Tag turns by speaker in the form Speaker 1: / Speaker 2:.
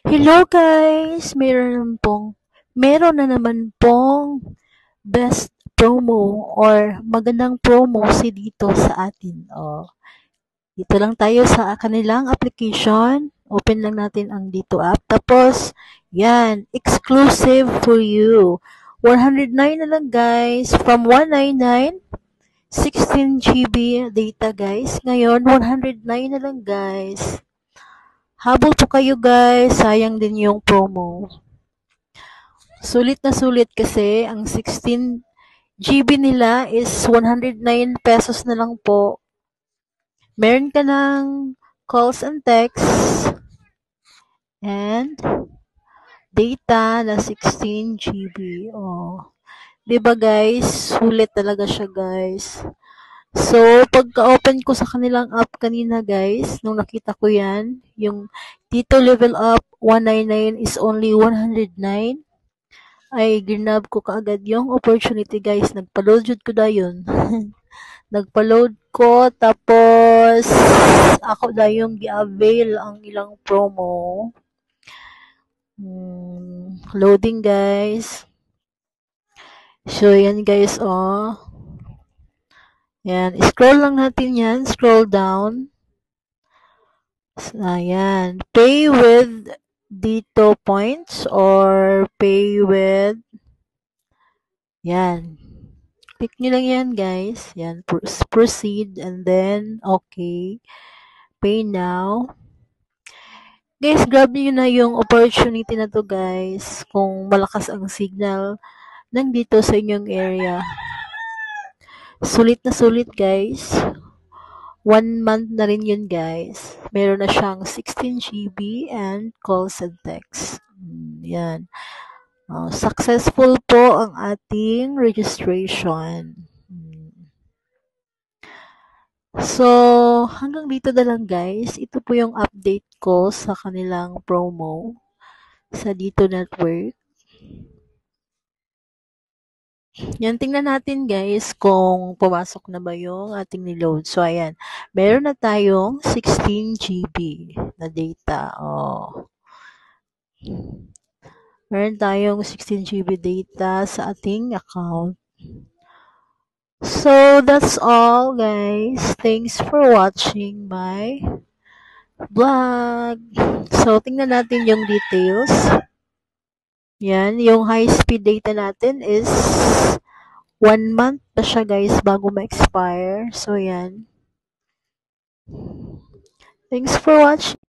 Speaker 1: Hello guys! Meron na naman pong best promo or magandang promo si dito sa atin. Dito lang tayo sa kanilang application. Open lang natin ang dito app. Tapos, yan, exclusive for you. 109 na lang guys. From 199, 16 GB data guys. Ngayon, 109 na lang guys. Habol po kayo guys. Sayang din yung promo. Sulit na sulit kasi ang 16 GB nila is 109 pesos na lang po. Meron ka ng calls and texts and data na 16 GB. 'Di ba guys? Sulit talaga siya guys. So, pagka-open ko sa kanilang app kanina guys, nung nakita ko yan, yung Tito Level Up 199 is only 109. Ay ginab ko kaagad yung opportunity guys. Nagpa-load jud ko dayon. Nagpa-load ko tapos ako dayong gi-avail ang ilang promo. Loading guys. So yan guys Yan, scroll lang natin yan, scroll down. Ayan, pay with Dito points or pay with yan. Click nyo lang yan, guys. Yan, proceed and then, okay. Pay now. Guys, grab nyo na yung opportunity na to, guys. Kung malakas ang signal nandito sa inyong area. Sulit na sulit, guys. 1 month na rin yun, guys. Meron na siyang 16 GB and calls and texts. Yan. Successful po ang ating registration. So, hanggang dito na lang guys. Ito po yung update ko sa kanilang promo sa Dito Network. Yan, tingnan natin guys kung pumasok na ba yung ating niload. So, ayan. Meron na tayong 16 GB na data. Meron tayong 16 GB data sa ating account. So, that's all guys. Thanks for watching my vlog. So, tingnan natin yung details. Yan, yung high speed data natin is 1 month pa siya guys bago ma-expire. So, yan. Thanks for watching.